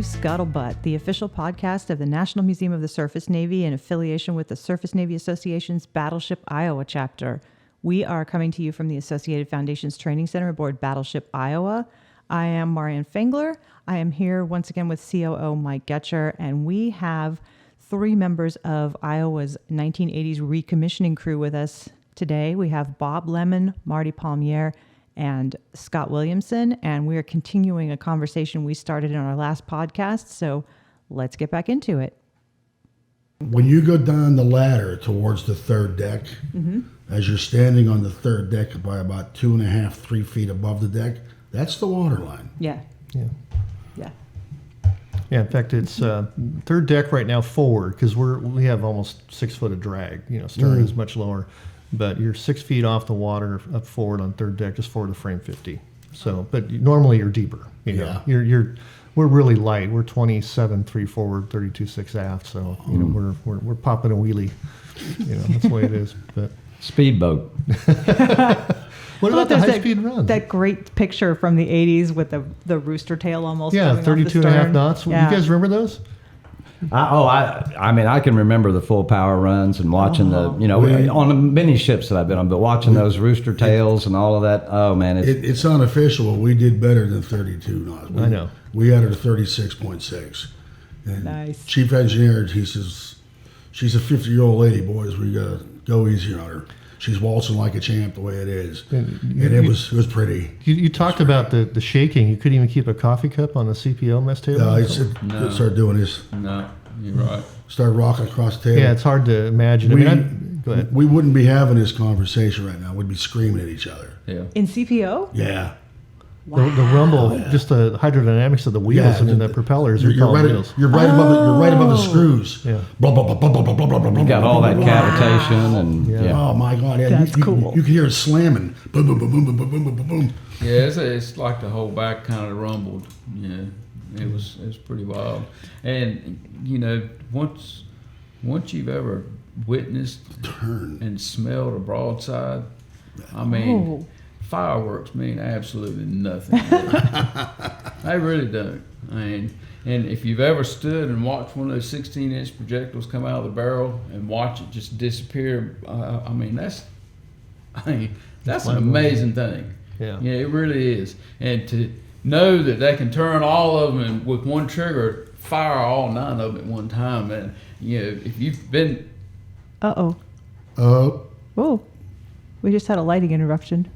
to Scuttlebutt, the official podcast of the National Museum of the Surface Navy in affiliation with the Surface Navy Association's Battleship, Iowa chapter. We are coming to you from the Associated Foundations Training Center aboard Battleship, Iowa. I am Marian Fengler. I am here once again with COO Mike Getcher, and we have three members of Iowa's 1980s recommissioning crew with us today. We have Bob Lemmond, Marty Palmiere, and Scott Williamson, and we are continuing a conversation we started in our last podcast, so let's get back into it. When you go down the ladder towards the third deck, as you're standing on the third deck by about 2.5, 3 feet above the deck, that's the water line. Yeah. Yeah, in fact, it's third deck right now forward because we have almost 6 foot of drag. Stern is much lower. But you're 6 feet off the water up forward on third deck, just forward to frame 50. So, but normally you're deeper. We're really light. We're 27.3 forward, 32.6 aft. So we're popping a wheelie. That's the way it is. But speedboat. What about the high speed runs? That great picture from the 80s with the rooster tail almost. Yeah, 32.5 knots. Yeah. You guys remember those? I can remember the full power runs and watching on the many ships that I've been on, but watching those rooster tails and all of that. Oh man, it's unofficial. We did better than 32 knots. I know. We had her 36.6. And nice. Chief engineer, he says, she's a 50-year-old lady, boys. We gotta go easy on her. She's waltzing like a champ the way it is, and it was pretty. You talked about the shaking. You couldn't even keep a coffee cup on the CPO mess table. No, started doing this. No, you're right. Started rocking across the table. Yeah, it's hard to imagine. Go ahead. We wouldn't be having this conversation right now. We'd be screaming at each other. Yeah. In CPO? Yeah. Wow. The rumble, just the hydrodynamics of the wheels and the propellers. You're right above the screws. Yeah. Blah, blah, blah, blah, blah, blah, blah, blah, You got all that cavitation and Oh my God! Yeah, That's cool. You can hear it slamming. Boom, boom, boom, boom, boom, boom, boom, boom, boom. Yeah, it's like the whole back kind of rumbled. Yeah, it was pretty wild. And once you've ever witnessed and smelled a broadside, I mean. Fireworks mean absolutely nothing. They really don't. And if you've ever stood and watched one of those 16-inch projectiles come out of the barrel and watch it just disappear, that's an amazing thing. Yeah, it really is. And to know that they can turn all of them and with one trigger fire all 9 of them at one time, and if you've been. Whoa! We just had a lighting interruption.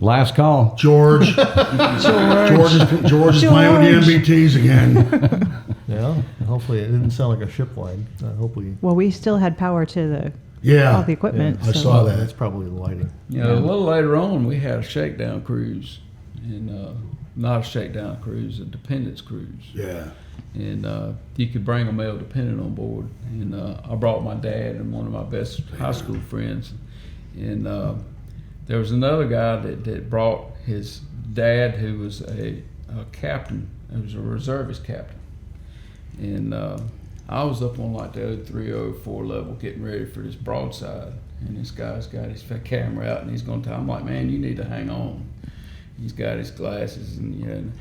Last call. George is playing with the MBTs again. Yeah, hopefully it didn't sound like a shipwide. Well, we still had power to all the equipment. I saw that. That's probably the lighting. A little later on, we had a shakedown cruise, and not a shakedown cruise, a dependence cruise. Yeah. And you could bring a male dependent on board. And I brought my dad and one of my best high school friends, and there was another guy that brought his dad, who was a captain. He was a reservist captain. And I was up on like the 03, 04 level getting ready for this broadside. And this guy's got his camera out and he's going to tell. I'm like, man, you need to hang on. He's got his glasses and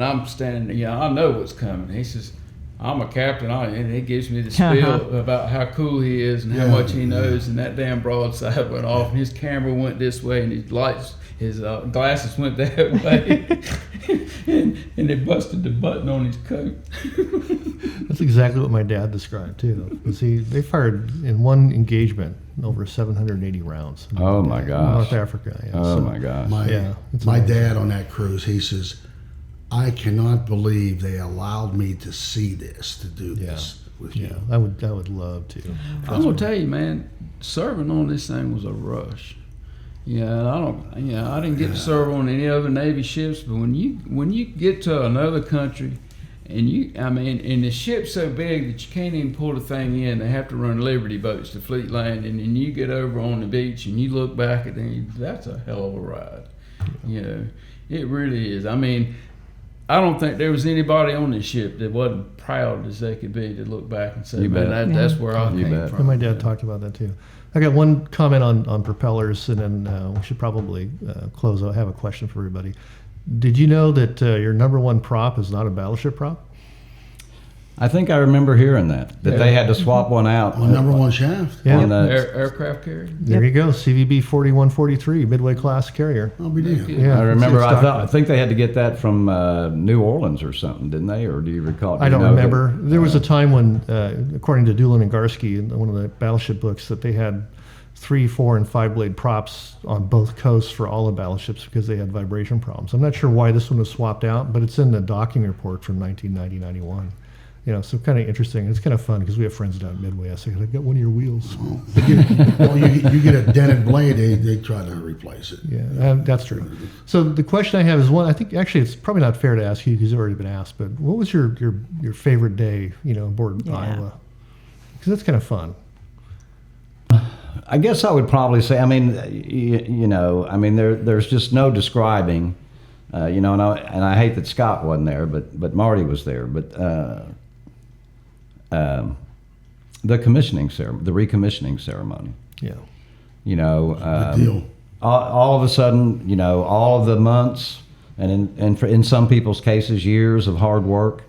I'm standing, I know what's coming. He says, I'm a captain, and he gives me the spiel about how cool he is and how much he knows, and that damn broadside went off, and his camera went this way, and his glasses went that way, and they busted the button on his coat. That's exactly what my dad described too. They fired in one engagement over 780 rounds. Oh my gosh! North Africa. Yeah. My gosh! My dad on that cruise, he says, I cannot believe they allowed me to see this, to do this with you. I would love to. I'm gonna tell you, man, serving on this thing was a rush. I didn't get to serve on any other Navy ships, but when you get to another country, and the ship's so big that you can't even pull the thing in. They have to run Liberty boats to Fleet Landing, and you get over on the beach and you look back at them. That's a hell of a ride. It really is. I don't think there was anybody on this ship that wasn't proud as they could be to look back and say, man, that's where I came from. And my dad talked about that too. I got one comment on propellers, and then we should probably close out. I have a question for everybody. Did you know that your number one prop is not a battleship prop? I think I remember hearing that they had to swap one out. On number one shaft. Yeah. On the, Aircraft carrier. There you go, CVB 4143, Midway class carrier. I'll be damned. Yeah, I remember. it's I think they had to get that from New Orleans or something, didn't they? Or do you recall? I don't remember. There was a time when, according to Doolin and Garsky in one of the Battleship books, that they had 3, 4, and 5 blade props on both coasts for all the battleships because they had vibration problems. I'm not sure why this one was swapped out, but it's in the docking report from 1990-91. So kind of interesting. It's kind of fun because we have friends down at Midway. I say, I've got one of your wheels. You get a dented blade, they try to replace it. Yeah, that's true. So the question I have is one. I think actually it's probably not fair to ask you because it's already been asked. But what was your favorite day, aboard Iowa? Because that's kind of fun. I guess I would probably say. I mean, there's just no describing. And I hate that Scott wasn't there, but Marty was there. But the commissioning ceremony, the recommissioning ceremony. Yeah. Good deal. All of a sudden, all of the months, and in some people's cases, years of hard work,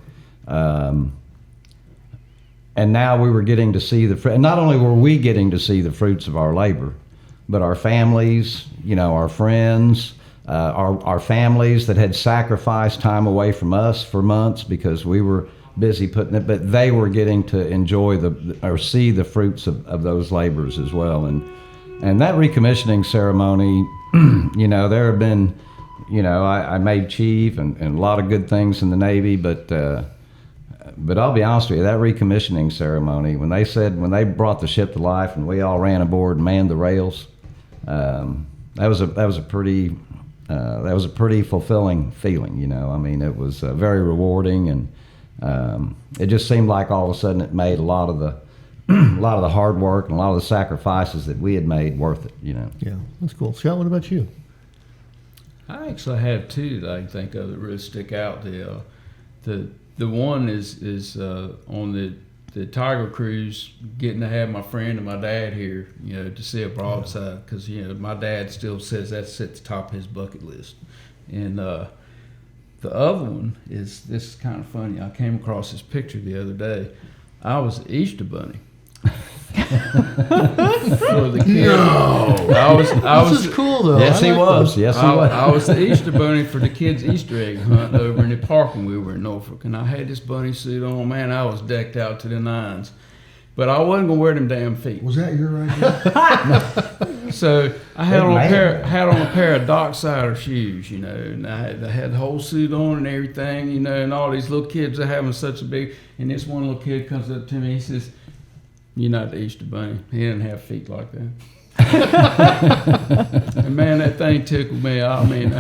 and now we were getting to see and not only were we getting to see the fruits of our labor, but our families, our friends, our families that had sacrificed time away from us for months because we were busy putting it, but they were getting to enjoy or see the fruits of those labors as well. And that recommissioning ceremony, there have been, I made chief and a lot of good things in the Navy, but I'll be honest with you, that recommissioning ceremony, when they brought the ship to life and we all ran aboard and manned the rails, that was a pretty fulfilling feeling. I mean, it was very rewarding, and it just seemed like all of a sudden it made a lot of the hard work and a lot of the sacrifices that we had made worth it. Yeah, that's cool. Scott, what about you? I actually have two that I can think of that really stick out. The one is on the Tiger cruise, getting to have my friend and my dad here, to see a broadside, because my dad still says that's at the top of his bucket list. And the other one this is kind of funny. I came across this picture the other day. I was the Easter Bunny. For the kids. No. This is cool though. Yes, he was. Yes, he was. I was the Easter Bunny for the kids' Easter egg hunt over in the park when we were in Norfolk, and I had this bunny suit on. Man, I was decked out to the nines, but I wasn't gonna wear them damn feet. Was that your idea? So I had on a pair of Docksider shoes, and I had the whole suit on and everything, and all these little kids are having such a big. And this one little kid comes up to me, he says, "You're not the Easter Bunny." He didn't have feet like that. And man, that thing tickled me. I mean,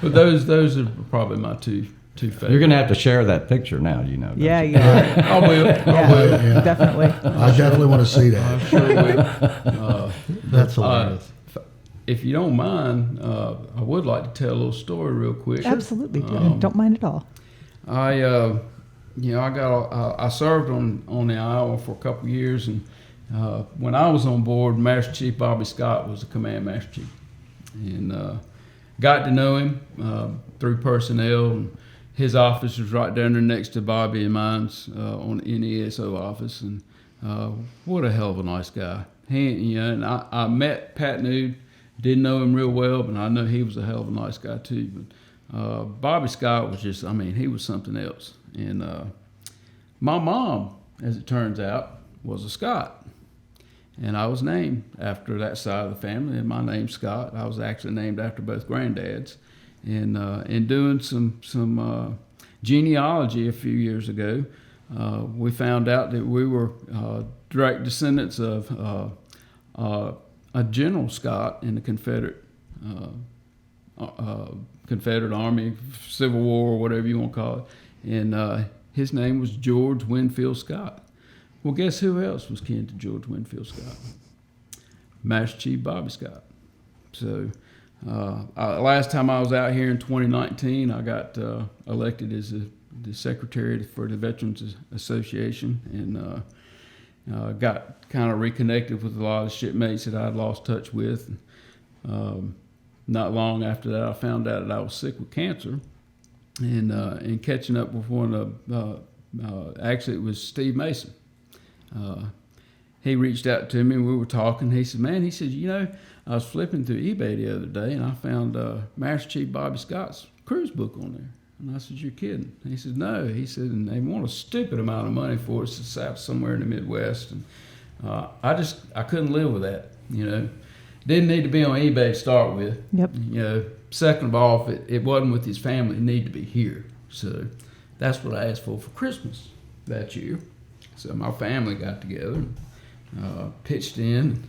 but those are probably my two favorites. You're going to have to share that picture now, Yeah, you? yeah. I will. Yeah. Definitely. I definitely want to see that. I sure will. That's hilarious. If you don't mind, I would like to tell a little story real quick. Absolutely. Don't mind at all. I served on the Iowa for a couple of years, and when I was on board, Master Chief Bobby Scott was the command master chief, and got to know him through personnel. And his office was right down there next to Bobby and mine's on the NESO office, and what a hell of a nice guy. And I met Pat Nude, didn't know him real well, but I know he was a hell of a nice guy too. But Bobby Scott was just, he was something else. And my mom, as it turns out, was a Scott. And I was named after that side of the family, and my name's Scott. I was actually named after both granddads. And in doing some genealogy a few years ago, we found out that we were direct descendants of a General Scott in the Confederate Army, Civil War, whatever you want to call it. And his name was George Winfield Scott. Well, guess who else was kin to George Winfield Scott? Master Chief Bobby Scott. So last time I was out here in 2019, I got elected as the secretary for the Veterans Association, and got kind of reconnected with a lot of the shipmates that I'd lost touch with. Not long after that, I found out that I was sick with cancer, and catching up with one of actually it was Steve Mason. He reached out to me and we were talking. He said, man, I was flipping through eBay the other day and I found Master Chief Bobby Scott's cruise book on there. And I said, you're kidding. And he said, no. He said, and they want a stupid amount of money for it. It's out somewhere in the Midwest. And I couldn't live with that, Didn't need to be on eBay to start with. Yep. Second of all, if it wasn't with his family, it needed to be here. So that's what I asked for Christmas that year. So my family got together and pitched in.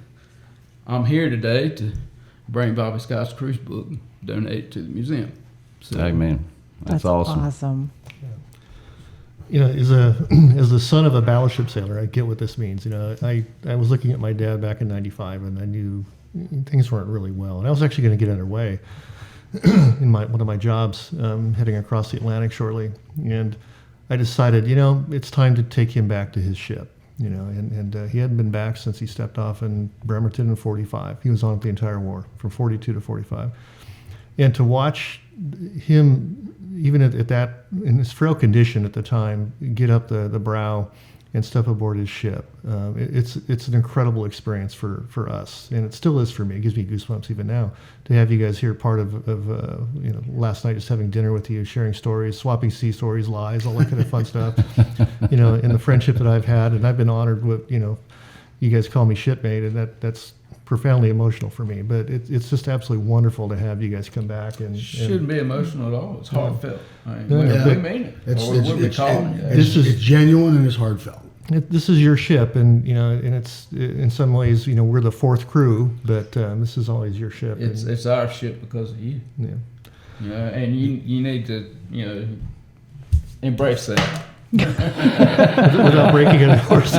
I'm here today to bring Bobby Scott's cruise book and donate it to the museum. So, Amen. That's awesome. As the son of a battleship sailor, I get what this means. I was looking at my dad back in '95, and I knew things weren't really well. And I was actually going to get underway in one of my jobs, heading across the Atlantic shortly. And I decided, it's time to take him back to his ship. And he hadn't been back since he stepped off in Bremerton in '45. He was on it the entire war, from '42 to '45. And to watch him, even at that, in his frail condition at the time, get up the brow and step aboard his ship, it's an incredible experience for us, and it still is for me. It gives me goosebumps even now to have you guys here, part of last night, just having dinner with you, sharing stories, swapping sea stories, lies, all that kind of fun stuff. And the friendship that I've had, and I've been honored with, you guys call me shipmate, and that's profoundly emotional for me, but it's just absolutely wonderful to have you guys come back. And shouldn't be emotional at all. It's heartfelt. We mean it. It's genuine and it's heartfelt. This is your ship, and and it's in some ways, we're the fourth crew, but this is always your ship. It's our ship because of you. Yeah. And you need to embrace that. Without breaking it, of course.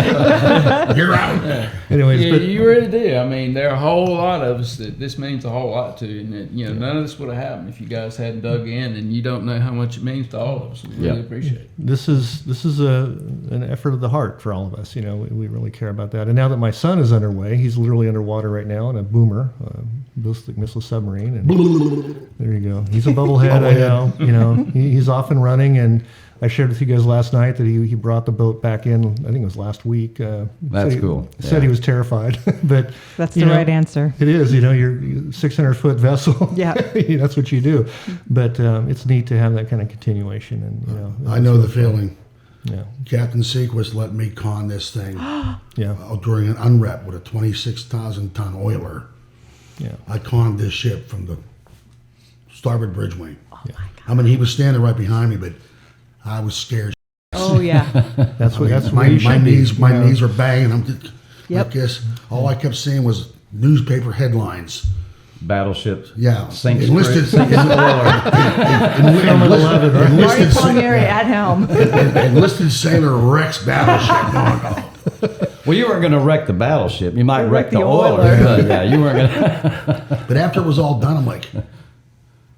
You're out. Anyways, yeah, you really do. I mean, there are a whole lot of us that this means a whole lot to, and that, none of this would have happened if you guys hadn't dug in, and you don't know how much it means to all of us. We really appreciate it. This is an effort of the heart for all of us. We really care about that. And now that my son is underway, he's literally underwater right now in a boomer, ballistic missile submarine. And there you go. He's a bubblehead. I know. He's off and running, and I shared with you guys last night that he brought the boat back in. I think it was last week. That's cool. Said he was terrified, but that's the right answer. It is. You're a 600-foot vessel. Yeah, that's what you do. But it's neat to have that kind of continuation. And I know the feeling. Yeah. Captain Sequist let me con this thing. During an unrep with a 26,000-ton oiler. Yeah. I conned this ship from the starboard bridge wing. Oh my God. I mean, he was standing right behind me, but I was scared. Oh yeah. That's my knees were banging. I'm just like this. All I kept seeing was newspaper headlines. Battleship. Yeah. Sinks enlisted Marty Palmiere at helm. Enlisted sailor wrecks battleship. Well, you weren't going to wreck the battleship. You might wreck the oiler. Yeah, you weren't going to. But after it was all done, I'm like,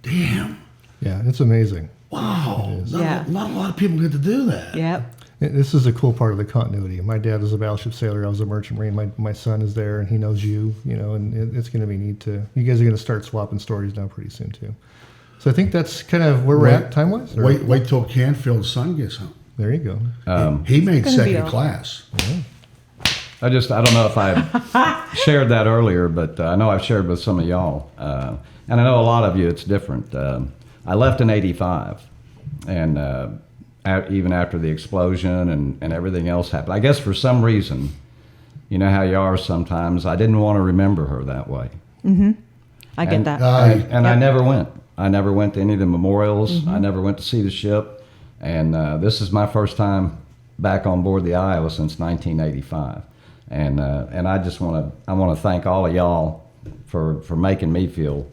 damn. Yeah, it's amazing. Wow. Not a lot of people get to do that. Yep. This is a cool part of the continuity. My dad was a battleship sailor. I was a merchant marine. My son is there, and he knows you, and it's going to be neat to. You guys are going to start swapping stories now pretty soon, too. So I think that's kind of where we're at time-wise? Wait till Canfield's son gets home. There you go. He made second class. Yeah. I don't know if I shared that earlier, but I know I've shared with some of y'all. And I know a lot of you, it's different. I left in '85, and even after the explosion and everything else happened, I guess for some reason, you know how you are sometimes, I didn't want to remember her that way. Mm-hmm. I get that. And I never went. I never went to any of the memorials. Mm-hmm. I never went to see the ship. And this is my first time back on board the Iowa since 1985. And I just want to thank all of y'all for making me feel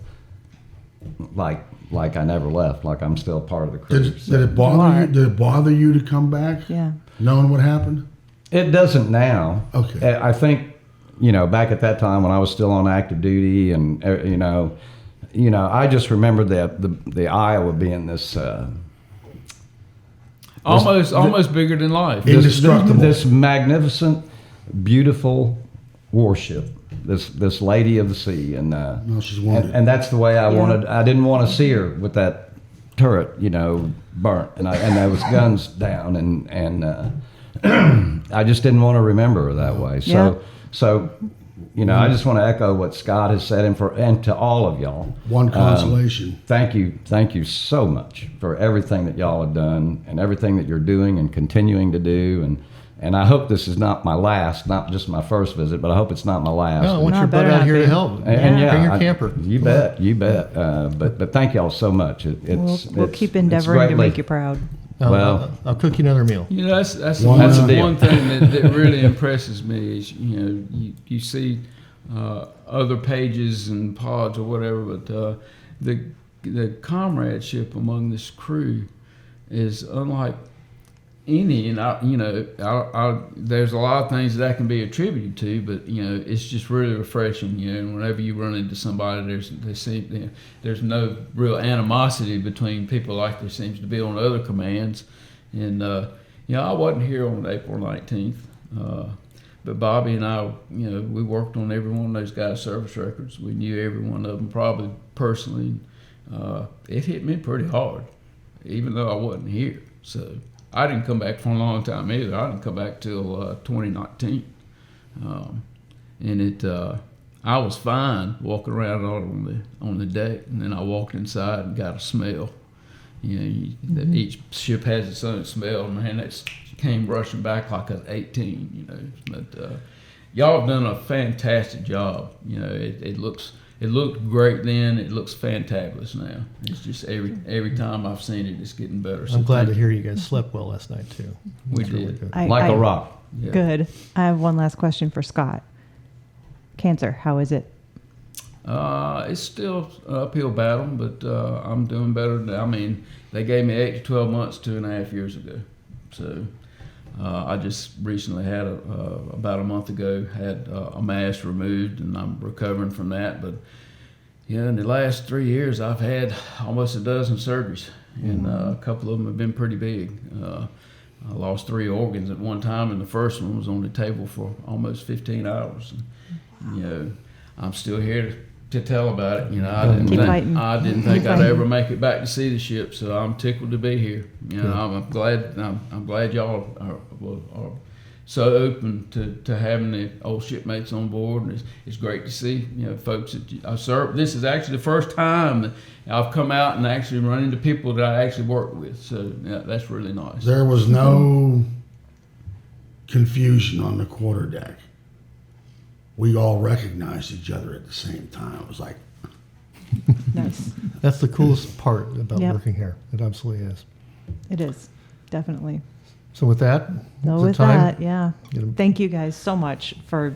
like I never left, like I'm still part of the crew. Did it bother you? Did it bother you to come back? Yeah. Knowing what happened? It doesn't now. Okay. I think back at that time when I was still on active duty, and I just remember the Iowa being this. Almost bigger than life. Indestructible. This magnificent, beautiful warship. This lady of the sea, and she's wounded. And that's the way I wanted. I didn't want to see her with that turret, burnt, and there was guns down, and I just didn't want to remember her that way. So, I just want to echo what Scott has said, and to all of y'all. One consolation. Thank you so much for everything that y'all have done and everything that you're doing and continuing to do, and I hope this is not my last, not just my first visit, but I hope it's not my last. No, I want your butt out here to help. And bring your camper. You bet. But thank y'all so much. We'll keep endeavoring to make you proud. I'll cook you another meal. That's a deal. one thing that really impresses me is you see other pages and pods or whatever, but the comradeship among this crew is unlike any, and I there's a lot of things that can be attributed to, but it's just really refreshing. Whenever you run into somebody, there's no real animosity between people like there seems to be on other commands. And I wasn't here on April 19th, but Bobby and I, we worked on every one of those guys' service records. We knew every one of them probably personally. It hit me pretty hard, even though I wasn't here. So I didn't come back for a long time either. I didn't come back till 2019, and I was fine walking around on the deck, and then I walked inside and got a smell. Each ship has its own smell, and man, that came rushing back like I was 18. But y'all have done a fantastic job. It looked great then. It looks fantabulous now. It's just every time I've seen it, it's getting better. So I'm glad to hear you guys slept well last night too. We That's did. really good. Like a rock. Yeah. Good. I have one last question for Scott. Cancer, how is it? It's still an uphill battle, but I'm doing better now. I mean, they gave me 8 to 12 months 2.5 years ago. So I just recently had about a month ago had a mass removed, and I'm recovering from that. But in the last 3 years, I've had almost a dozen surgeries, and a couple of them have been pretty big. I lost 3 organs at one time, and the first one was on the table for almost 15 hours. And, I'm still here to tell about it. I didn't think I'd ever make it back to see the ship, so I'm tickled to be here. I'm glad y'all are so open to having the old shipmates on board, and it's great to see folks that I serve. This is actually the first time that I've come out and actually run into people that I actually work with, so that's really nice. There was no confusion on the quarterdeck. We all recognized each other at the same time. It was like, Nice. That's the coolest part about Yep. working here. It absolutely is. It is, definitely. So with that, So is it with time? that, yeah. Get 'em- Thank you guys so much for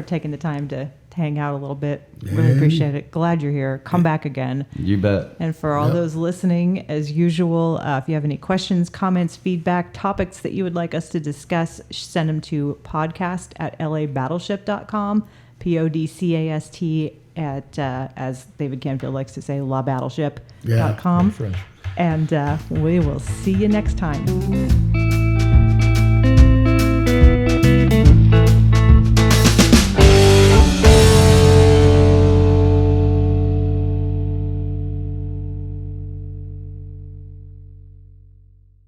taking the time to hang out a little bit. Yeah. Really appreciate it. Glad you're here. Come back again. You bet. And for all Yep. those listening, as usual, if you have any questions, comments, feedback, topics that you would like us to discuss, send them to podcast@labattleship.com, PODCAST at, as David Canfield likes to say, labattleship.com. French. And we will see you next time.